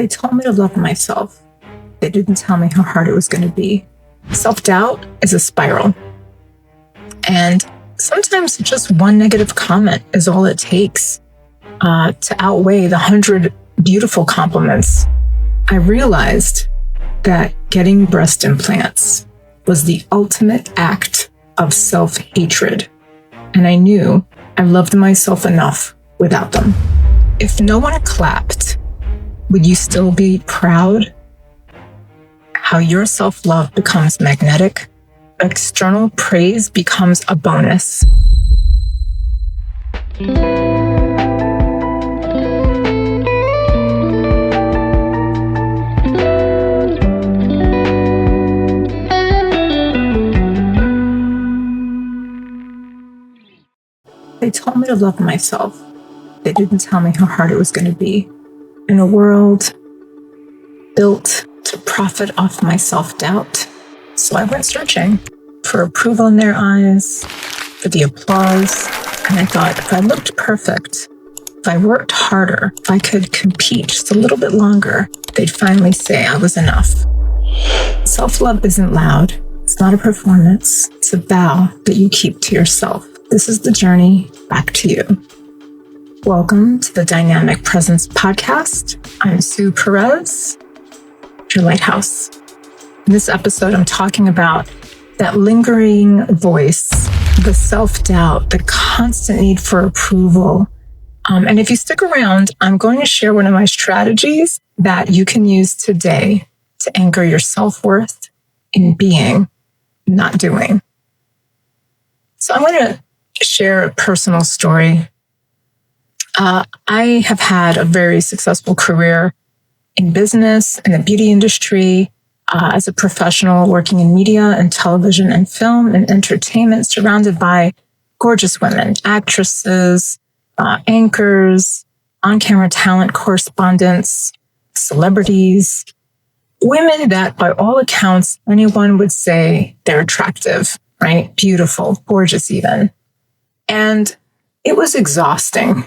They told me to love myself. They didn't tell me how hard it was going to be. Self-doubt is a spiral. And sometimes just one negative comment is all it takes to outweigh the 100 beautiful compliments. I realized that getting breast implants was the ultimate act of self-hatred. And I knew I loved myself enough without them. If no one clapped, would you still be proud? How your self-love becomes magnetic, external praise becomes a bonus. They told me to love myself. They didn't tell me how hard it was going to be. In a world built to profit off my self-doubt. So I went searching for approval in their eyes, for the applause. And I thought, if I looked perfect, if I worked harder, if I could compete just a little bit longer, they'd finally say I was enough. Self-love isn't loud. It's not a performance. It's a vow that you keep to yourself. This is the journey back to you. Welcome to the Dynamic Presence Podcast. I'm Sue Perez, your lighthouse. In this episode, I'm talking about that lingering voice, the self-doubt, the constant need for approval. And if you stick around, I'm going to share one of my strategies that you can use today to anchor your self-worth in being, not doing. So I'm going to share a personal story. I have had a very successful career in business, in the beauty industry, as a professional working in media and television and film and entertainment, surrounded by gorgeous women, actresses, anchors, on-camera talent correspondents, celebrities, women that by all accounts, anyone would say they're attractive, right? Beautiful, gorgeous even. And it was exhausting.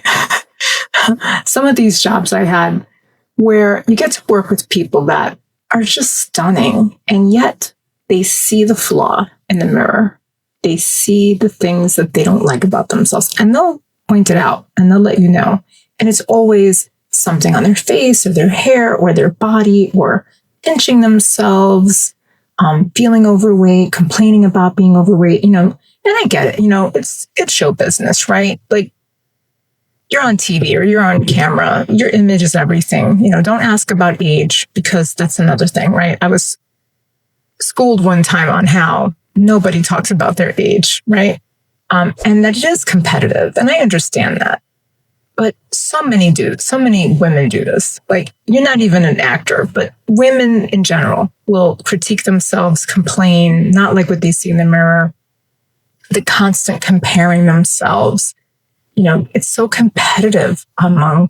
Some of these jobs I had where you get to work with people that are just stunning, and yet they see the flaw in the mirror. They see the things that they don't like about themselves, and they'll point it out and they'll let you know. And it's always something on their face or their hair or their body, or pinching themselves, feeling overweight, complaining about being overweight, and I get it, it's show business, right? Like, you're on TV or you're on camera, your image is everything. Don't ask about age, because that's another thing, right? I was schooled one time on how nobody talks about their age, right? And that it is competitive. And I understand that. But so many women do this. Like, you're not even an actor, but women in general will critique themselves, complain, not like what they see in the mirror, the constant comparing themselves. It's so competitive among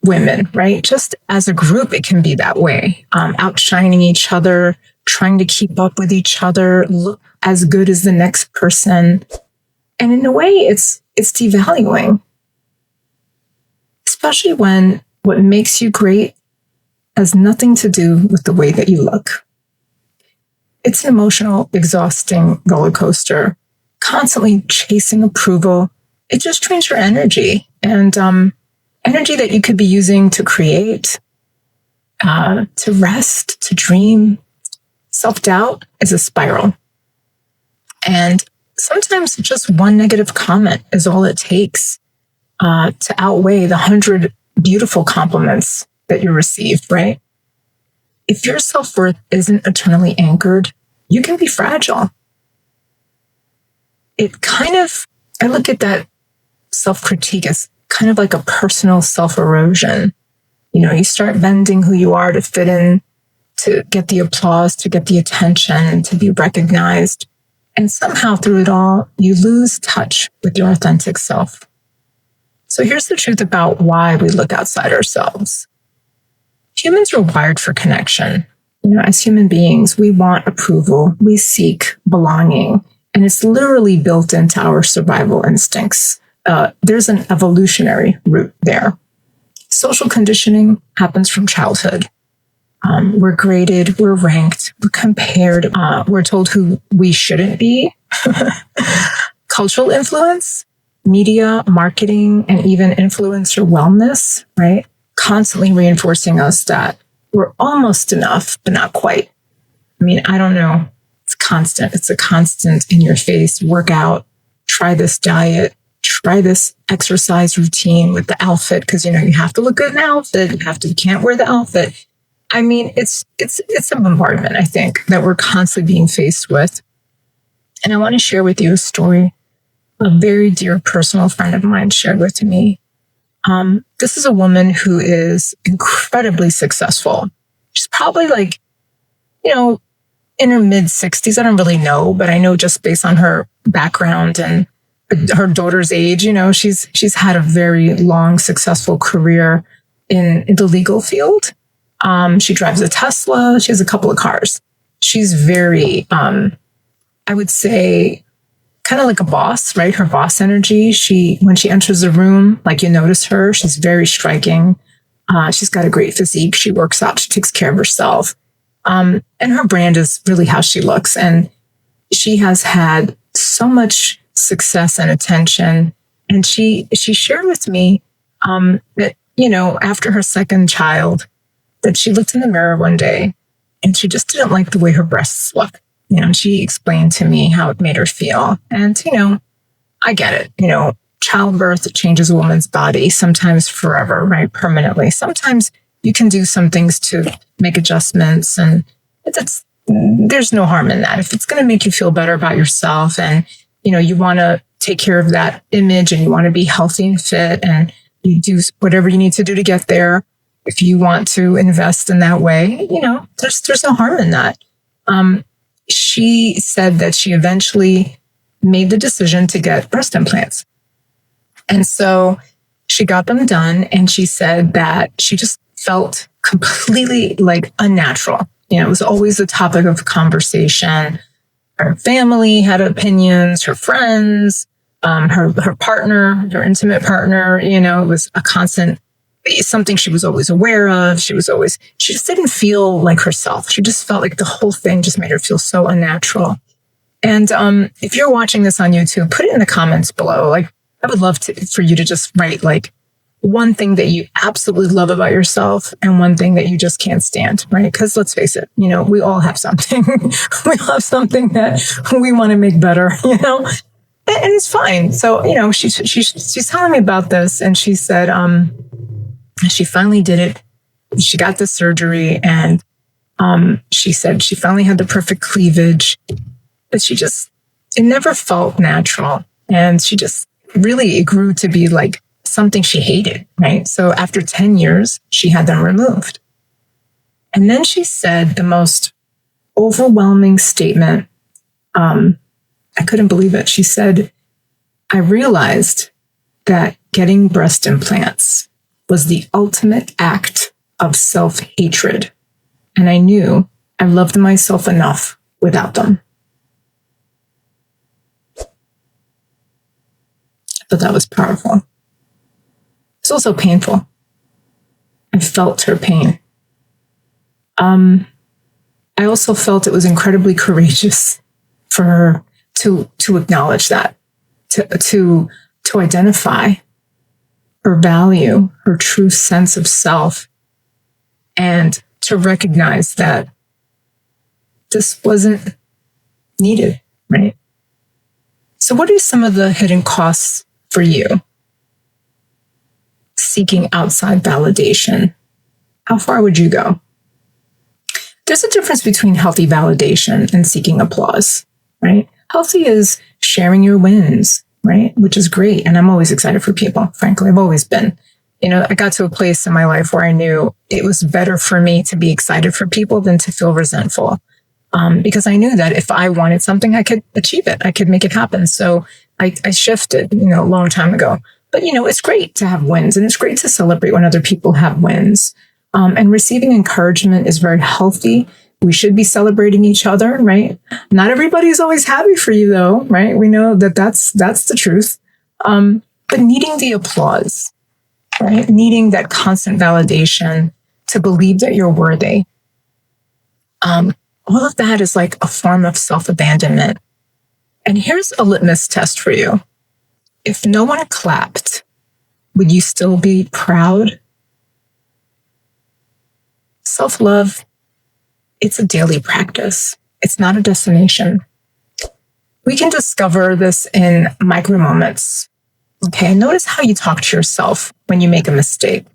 women, right? Just as a group, it can be that way. Outshining each other, trying to keep up with each other, look as good as the next person. And in a way, it's devaluing. Especially when what makes you great has nothing to do with the way that you look. It's an emotional, exhausting roller coaster, constantly chasing approval. It just drains your energy, and energy that you could be using to create, to rest, to dream. Self-doubt is a spiral. And sometimes just one negative comment is all it takes to outweigh the 100 beautiful compliments that you received, right? If your self-worth isn't eternally anchored, you can be fragile. I look at that self-critique as kind of like a personal self-erosion. You start bending who you are to fit in, to get the applause, to get the attention, to be recognized. And somehow through it all, you lose touch with your authentic self. So here's the truth about why we look outside ourselves. Humans are wired for connection. As human beings, we want approval. We seek belonging. And it's literally built into our survival instincts. There's an evolutionary root there. social conditioning happens from childhood. We're graded, we're ranked, we're compared, we're told who we shouldn't be. Cultural influence, media, marketing, and even influencer wellness, right? Constantly reinforcing us that we're almost enough, but not quite. I mean, I don't know. It's constant. It's a constant in your face workout. Try this diet. Try this exercise routine with the outfit because, you have to look good in the outfit. You can't wear the outfit. I mean, it's a bombardment, I think, that we're constantly being faced with. And I want to share with you a story a very dear personal friend of mine shared with me. This is a woman who is incredibly successful. She's probably in her mid 60s. I don't really know, but I know just based on her background and her daughter's age, she's had a very long, successful career in the legal field. She drives a Tesla. She has a couple of cars. She's very, I would say, kind of like a boss, right? Her boss energy. When she enters the room, you notice her, she's very striking. She's got a great physique. She works out. She takes care of herself. And her brand is really how she looks. And she has had so much success and attention. And she shared with me that, after her second child, that she looked in the mirror one day and she just didn't like the way her breasts look. And she explained to me how it made her feel. And, I get it. Childbirth changes a woman's body, sometimes forever, right? Permanently. Sometimes you can do some things to make adjustments, and there's no harm in that. If it's going to make you feel better about yourself and, you want to take care of that image and you want to be healthy and fit and you do whatever you need to do to get there. If you want to invest in that way, there's no harm in that. She said that she eventually made the decision to get breast implants. And so she got them done. And she said that she just felt completely unnatural. It was always a topic of conversation. Her family had opinions, her friends, her partner, her intimate partner, it was a constant, something she was always aware of. She just didn't feel like herself. She just felt like the whole thing just made her feel so unnatural. And if you're watching this on YouTube, put it in the comments below. I would love for you to just write one thing that you absolutely love about yourself and one thing that you just can't stand, right? Because let's face it, we all have something. We all have something that we want to make better, and it's fine. So, she's telling me about this, and she said, she finally did it. She got the surgery, and she said she finally had the perfect cleavage, but it never felt natural. And it grew to be something she hated, right? So after 10 years, she had them removed. And then she said the most overwhelming statement. I couldn't believe it. She said, I realized that getting breast implants was the ultimate act of self-hatred. And I knew I loved myself enough without them. But that was powerful. It's also painful. I felt her pain. I also felt it was incredibly courageous for her to acknowledge that, to identify her value, her true sense of self, and to recognize that this wasn't needed, right? So what are some of the hidden costs for you? Seeking outside validation. How far would you go? There's a difference between healthy validation and seeking applause, right? Healthy is sharing your wins, right? Which is great. And I'm always excited for people. Frankly, I've always been. I got to a place in my life where I knew it was better for me to be excited for people than to feel resentful. Because I knew that if I wanted something, I could achieve it. I could make it happen. So I shifted, a long time ago. But, it's great to have wins, and it's great to celebrate when other people have wins. And receiving encouragement is very healthy. We should be celebrating each other, right? Not everybody's always happy for you, though, right? We know that that's the truth. But needing the applause right? Needing that constant validation to believe that you're worthy. All of that is like a form of self-abandonment. And here's a litmus test for you. If no one clapped, would you still be proud? Self-love, it's a daily practice. It's not a destination. We can discover this in micro moments. Okay, notice how you talk to yourself when you make a mistake.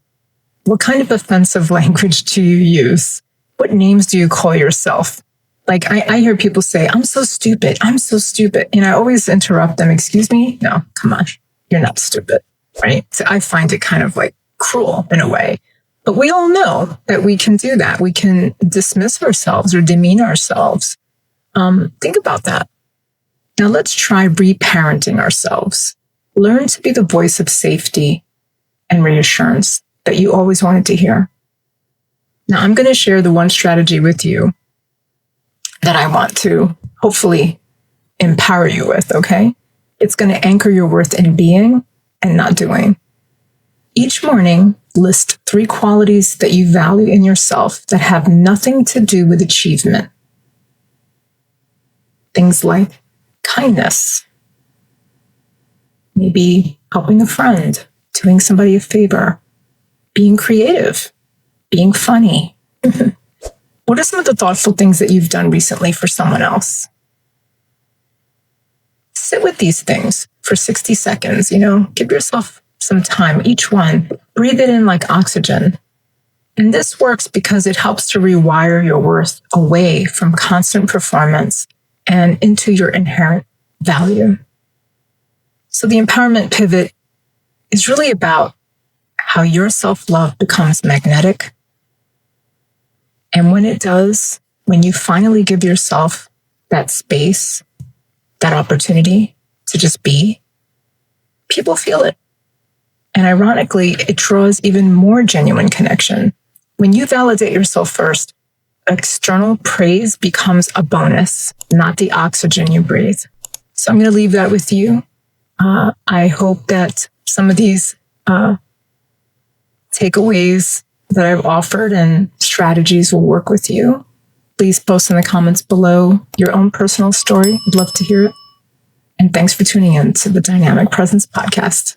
What kind of offensive language do you use? What names do you call yourself? Like I hear people say, I'm so stupid. I'm so stupid. And I always interrupt them. Excuse me? No, come on. You're not stupid, right? So I find it kind of like cruel in a way. But we all know that we can do that. We can dismiss ourselves or demean ourselves. Think about that. Now let's try reparenting ourselves. Learn to be the voice of safety and reassurance that you always wanted to hear. Now I'm going to share the one strategy with you that I want to hopefully empower you with, okay? It's going to anchor your worth in being and not doing. Each morning, list 3 qualities that you value in yourself that have nothing to do with achievement. Things like kindness, maybe helping a friend, doing somebody a favor, being creative, being funny. What are some of the thoughtful things that you've done recently for someone else? Sit with these things for 60 seconds, give yourself some time, each one. Breathe it in like oxygen. And this works because it helps to rewire your worth away from constant performance and into your inherent value. So the empowerment pivot is really about how your self-love becomes magnetic. And when it does, when you finally give yourself that space, that opportunity to just be, people feel it. And ironically, it draws even more genuine connection. When you validate yourself first, external praise becomes a bonus, not the oxygen you breathe. So I'm going to leave that with you. I hope that some of these takeaways that I've offered and strategies will work with you. Please post in the comments below your own personal story. I'd love to hear it. And thanks for tuning in to the Dynamic Presence Podcast.